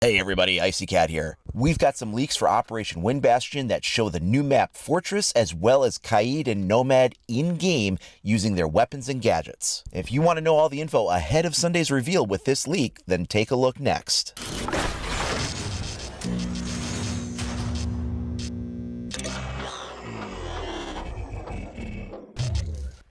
Hey everybody, Icy Cat here. We've got some leaks for Operation Wind Bastion that show the new map Fortress as well as KAID and Nomad in-game using their weapons and gadgets. If you want to know all the info ahead of Sunday's reveal with this leak, then take a look next.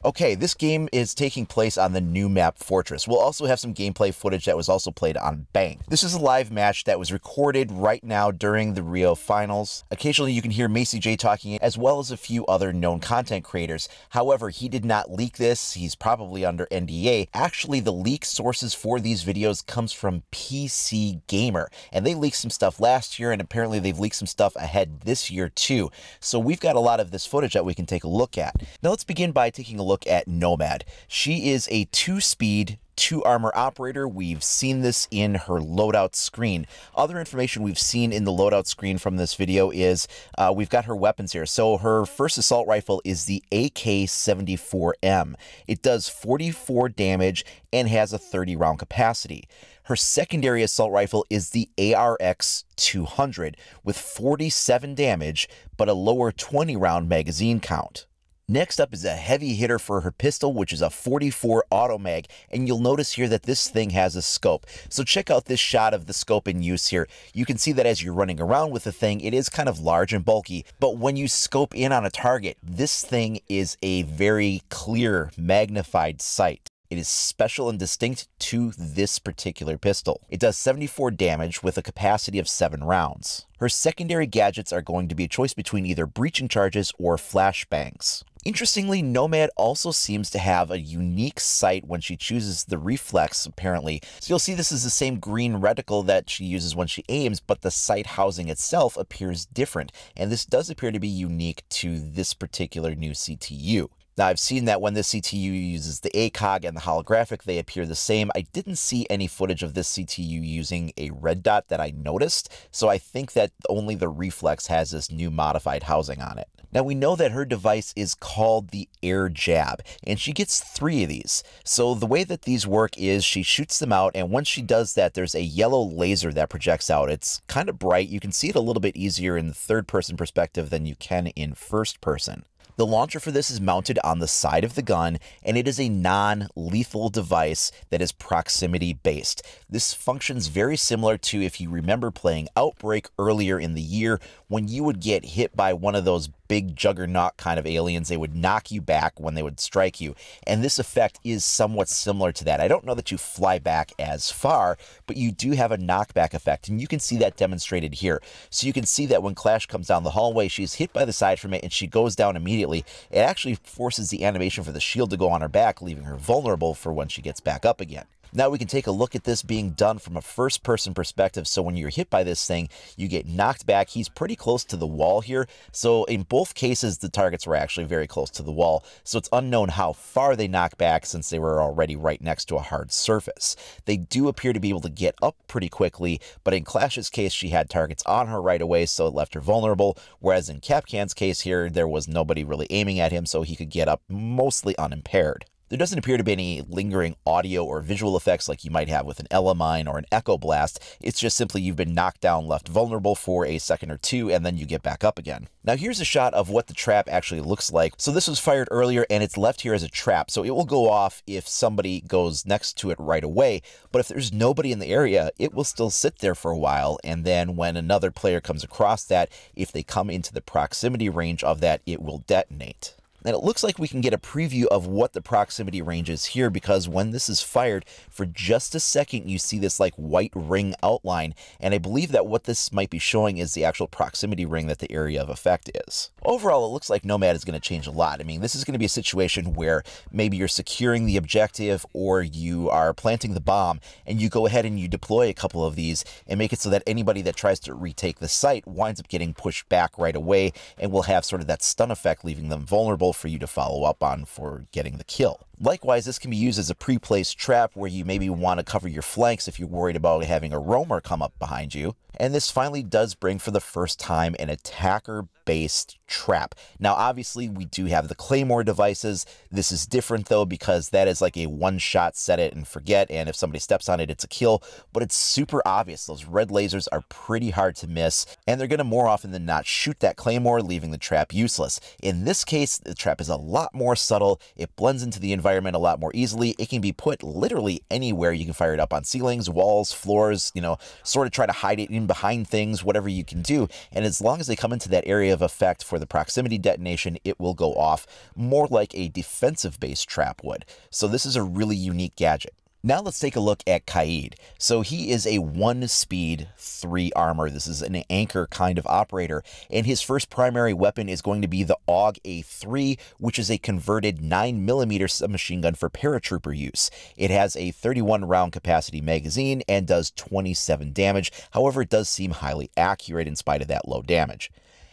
Okay, this game is taking place on the new map Fortress. We'll also have some gameplay footage that was also played on Bank. This is a live match that was recorded right now during the Rio finals. Occasionally you can hear Macy J talking as well as a few other known content creators. However, he did not leak this. He's probably under NDA. Actually, the leak sources for these videos comes from PC Gamer, and they leaked some stuff last year, and apparently they've leaked some stuff ahead this year too. So we've got a lot of this footage that we can take a look at. Now let's begin by taking a look at Nomad. She is a 2-speed, 2-armor operator. We've seen this in her loadout screen. Other information we've seen in the loadout screen from this video is we've got her weapons here. So her first assault rifle is the AK-74M. It does 44 damage and has a 30-round capacity. Her secondary assault rifle is the ARX-200 with 47 damage, but a lower 20-round magazine count. Next up is a heavy hitter for her pistol, which is a 44 auto mag, and you'll notice here that this thing has a scope. So check out this shot of the scope in use here. You can see that as you're running around with the thing, it is kind of large and bulky, but when you scope in on a target, this thing is a very clear, magnified sight. It is special and distinct to this particular pistol. It does 74 damage with a capacity of 7 rounds. Her secondary gadgets are going to be a choice between either breaching charges or flashbangs. Interestingly, Nomad also seems to have a unique sight when she chooses the reflex, apparently. So you'll see this is the same green reticle that she uses when she aims, but the sight housing itself appears different. And this does appear to be unique to this particular new CTU. Now, I've seen that when this CTU uses the ACOG and the holographic, they appear the same. I didn't see any footage of this CTU using a red dot that I noticed, so I think that only the reflex has this new modified housing on it. Now, we know that her device is called the Air Jab, and she gets 3 of these. So the way that these work is she shoots them out, and once she does that, there's a yellow laser that projects out. It's kind of bright. You can see it a little bit easier in the third-person perspective than you can in first person. The launcher for this is mounted on the side of the gun, and it is a non-lethal device that is proximity-based. This functions very similar to if you remember playing Outbreak earlier in the year when you would get hit by one of those big juggernaut kind of aliens. They would knock you back when they would strike you, and this effect is somewhat similar to that. I don't know that you fly back as far, but you do have a knockback effect, and you can see that demonstrated here. So you can see that when Clash comes down the hallway, she's hit by the side from it, and she goes down immediately. It actually forces the animation for the shield to go on her back, leaving her vulnerable for when she gets back up again. Now we can take a look at this being done from a first-person perspective. So when you're hit by this thing, you get knocked back. He's pretty close to the wall here. So in both cases, the targets were actually very close to the wall. So it's unknown how far they knock back since they were already right next to a hard surface. They do appear to be able to get up pretty quickly, but in Clash's case, she had targets on her right away, so it left her vulnerable. Whereas in Capcan's case here, there was nobody really aiming at him, so he could get up mostly unimpaired. There doesn't appear to be any lingering audio or visual effects like you might have with an Elamine or an Echo Blast. It's just simply you've been knocked down, left vulnerable for a second or two, and then you get back up again. Now here's a shot of what the trap actually looks like. So this was fired earlier, and it's left here as a trap. So it will go off if somebody goes next to it right away. But if there's nobody in the area, it will still sit there for a while. And then when another player comes across that, if they come into the proximity range of that, it will detonate. And it looks like we can get a preview of what the proximity range is here, because when this is fired, for just a second, you see this like white ring outline. And I believe that what this might be showing is the actual proximity ring that the area of effect is. Overall, it looks like Nomad is going to change a lot. I mean, this is going to be a situation where maybe you're securing the objective or you are planting the bomb, and you go ahead and you deploy a couple of these and make it so that anybody that tries to retake the site winds up getting pushed back right away and will have sort of that stun effect, leaving them vulnerable for you to follow up on for getting the kill. Likewise, this can be used as a pre-placed trap where you maybe want to cover your flanks if you're worried about having a roamer come up behind you. And this finally does bring for the first time an attacker-based trap. Now, obviously, we do have the Claymore devices. This is different, though, because that is like a one-shot set it and forget, and if somebody steps on it, it's a kill. But it's super obvious. Those red lasers are pretty hard to miss, and they're going to more often than not shoot that Claymore, leaving the trap useless. In this case, the trap is a lot more subtle. It blends into the environment a lot more easily. It can be put literally anywhere. You can fire it up on ceilings, walls, floors, you know, sort of try to hide it in behind things, whatever you can do. And as long as they come into that area of effect for the proximity detonation, it will go off more like a defensive-based trap would. So this is a really unique gadget. Now let's take a look at KAID. So he is a 1-speed, 3 armor. This is an anchor kind of operator, and his first primary weapon is going to be the AUG A3, which is a converted 9mm submachine gun for paratrooper use. It has a 31-round capacity magazine and does 27 damage. However, it does seem highly accurate in spite of that low damage.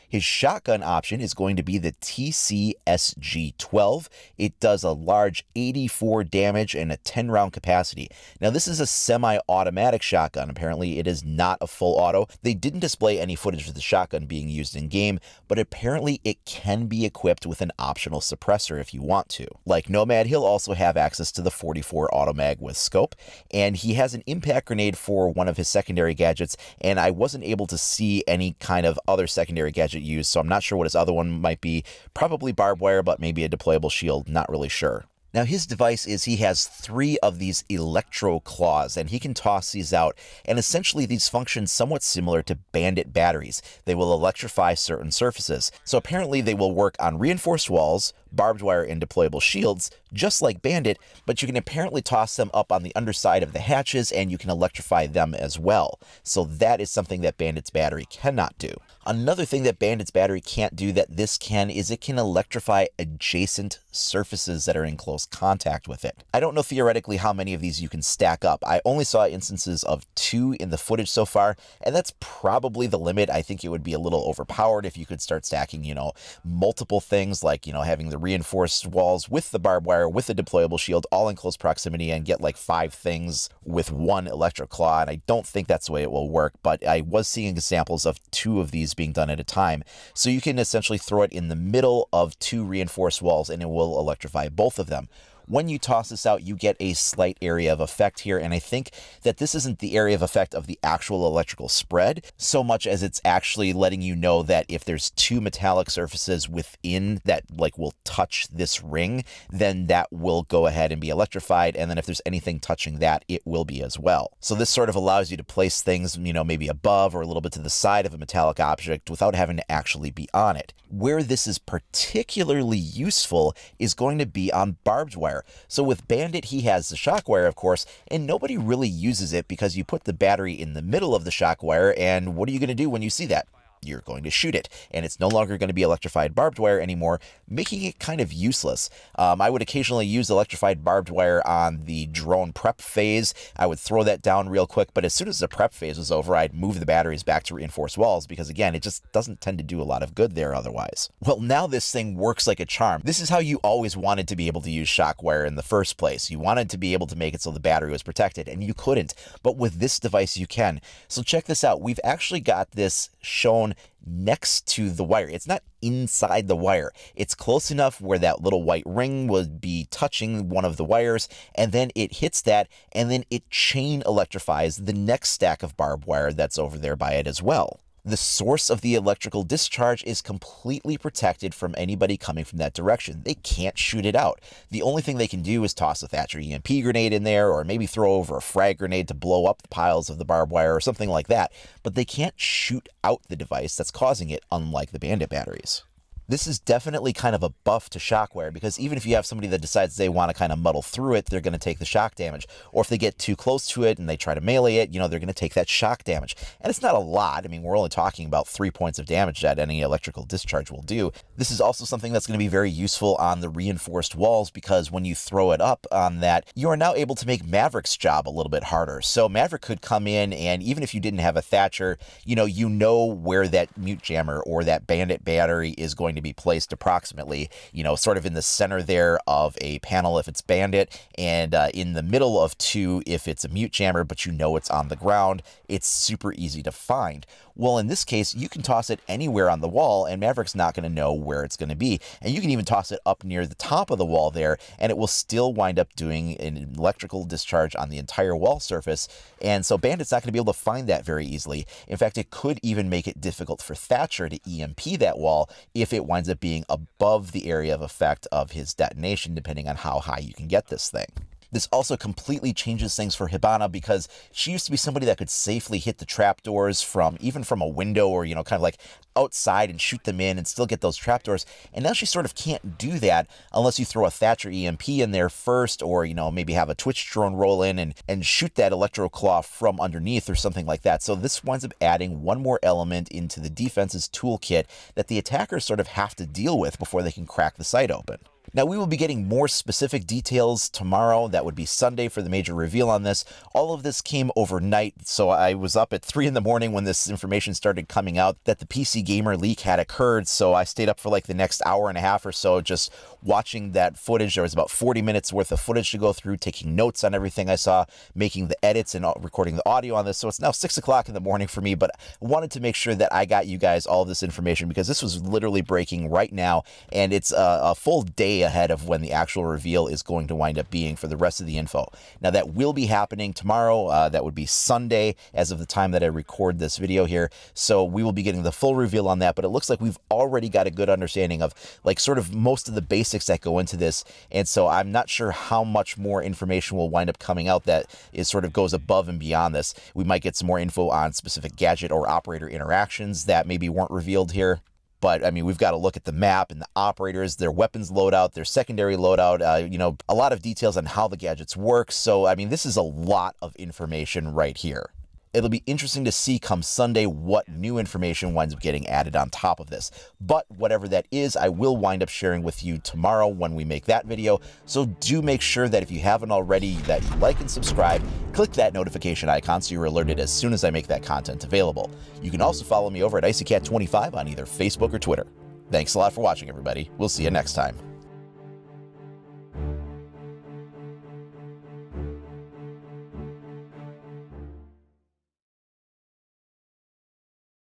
His shotgun option is going to be the TCSG-12. It does a large 84 damage and a 10-round capacity. Now, this is a semi-automatic shotgun. Apparently, it is not a full auto. They didn't display any footage of the shotgun being used in-game, but apparently it can be equipped with an optional suppressor if you want to. Like Nomad, he'll also have access to the 44 automag with scope, and he has an impact grenade for one of his secondary gadgets, and I wasn't able to see any kind of other secondary gadget used, so I'm not sure what his other one might be. Probably barbed wire, but maybe a deployable shield, not really sure. Now, his device is he has 3 of these Electro Claws, and he can toss these out, and essentially these function somewhat similar to Bandit batteries. They will electrify certain surfaces. So apparently they will work on reinforced walls, barbed wire, and deployable shields, just like Bandit, but you can apparently toss them up on the underside of the hatches, and you can electrify them as well. So that is something that Bandit's battery cannot do. Another thing that Bandit's battery can't do that this can is it can electrify adjacent surfaces that are in close contact with it. I don't know theoretically how many of these you can stack up. I only saw instances of 2 in the footage so far, and that's probably the limit. I think it would be a little overpowered if you could start stacking, you know, multiple things like, you know, having the reinforced walls with the barbed wire, with the deployable shield, all in close proximity, and get like 5 things with 1 Electro Claw, and I don't think that's the way it will work, but I was seeing examples of 2 of these being done at a time. So you can essentially throw it in the middle of 2 reinforced walls and it will electrify both of them. When you toss this out, you get a slight area of effect here, and I think that this isn't the area of effect of the actual electrical spread so much as it's actually letting you know that if there's 2 metallic surfaces within that like will touch this ring, then that will go ahead and be electrified, and then if there's anything touching that, it will be as well. So this sort of allows you to place things, you know, maybe above or a little bit to the side of a metallic object without having to actually be on it. Where this is particularly useful is going to be on barbed wire. So with Bandit, he has the shock wire, of course, and nobody really uses it because you put the battery in the middle of the shock wire, and what are you going to do when you see that? You're going to shoot it, and it's no longer going to be electrified barbed wire anymore, making it kind of useless. I would occasionally use electrified barbed wire on the drone prep phase. I would throw that down real quick, but as soon as the prep phase was over, I'd move the batteries back to reinforced walls because, again, it just doesn't tend to do a lot of good there otherwise. Well, now this thing works like a charm. This is how you always wanted to be able to use shock wire in the first place. You wanted to be able to make it so the battery was protected, and you couldn't, but with this device you can. So check this out. We've actually got this shown next to the wire. It's not inside the wire. It's close enough where that little white ring would be touching one of the wires, and then it hits that, and then it chain electrifies the next stack of barbed wire that's over there by it as well. The source of the electrical discharge is completely protected from anybody coming from that direction. They can't shoot it out. The only thing they can do is toss a Thatcher EMP grenade in there, or maybe throw over a frag grenade to blow up the piles of the barbed wire or something like that, but they can't shoot out the device that's causing it, unlike the Bandit batteries. This is definitely kind of a buff to shockwire, because even if you have somebody that decides they want to kind of muddle through it, they're going to take the shock damage. Or if they get too close to it and they try to melee it, you know, they're going to take that shock damage. And it's not a lot. I mean, we're only talking about 3 points of damage that any electrical discharge will do. This is also something that's going to be very useful on the reinforced walls, because when you throw it up on that, you are now able to make Maverick's job a little bit harder. So Maverick could come in, and even if you didn't have a Thatcher, you know where that mute jammer or that Bandit battery is going to to be placed approximately, you know, sort of in the center there of a panel if it's Bandit, and in the middle of 2 if it's a mute jammer, but you know it's on the ground. It's super easy to find. Well, in this case, you can toss it anywhere on the wall, and Maverick's not going to know where it's going to be. And you can even toss it up near the top of the wall there, and it will still wind up doing an electrical discharge on the entire wall surface. And so Bandit's not going to be able to find that very easily. In fact, it could even make it difficult for Thatcher to EMP that wall if it winds up being above the area of effect of his detonation, depending on how high you can get this thing. This also completely changes things for Hibana, because she used to be somebody that could safely hit the trapdoors from even from a window, or, you know, kind of like outside and shoot them in and still get those trapdoors. And now she sort of can't do that unless you throw a Thatcher EMP in there first, or, you know, maybe have a Twitch drone roll in and shoot that Electro Claw from underneath or something like that. So this winds up adding one more element into the defense's toolkit that the attackers sort of have to deal with before they can crack the site open. Now, we will be getting more specific details tomorrow. That would be Sunday for the major reveal on this. All of this came overnight, so I was up at 3 in the morning when this information started coming out that the PC Gamer leak had occurred, so I stayed up for like the next hour and a half or so just watching that footage. There was about 40 minutes worth of footage to go through, taking notes on everything I saw, making the edits and recording the audio on this. So it's now 6 o'clock in the morning for me, but I wanted to make sure that I got you guys all of this information, because this was literally breaking right now, and it's a full day ahead of when the actual reveal is going to wind up being for the rest of the info. Now, that will be happening tomorrow. That would be Sunday as of the time that I record this video here. So we will be getting the full reveal on that, but it looks like we've already got a good understanding of like sort of most of the basics that go into this. And so I'm not sure how much more information will wind up coming out that is sort of goes above and beyond this. We might get some more info on specific gadget or operator interactions that maybe weren't revealed here. But, I mean, we've got to look at the map and the operators, their weapons loadout, their secondary loadout, you know, a lot of details on how the gadgets work. So, I mean, this is a lot of information right here. It'll be interesting to see come Sunday what new information winds up getting added on top of this. But whatever that is, I will wind up sharing with you tomorrow when we make that video. So do make sure that if you haven't already, that you like and subscribe, click that notification icon so you're alerted as soon as I make that content available. You can also follow me over at IcyCat25 on either Facebook or Twitter. Thanks a lot for watching, everybody. We'll see you next time.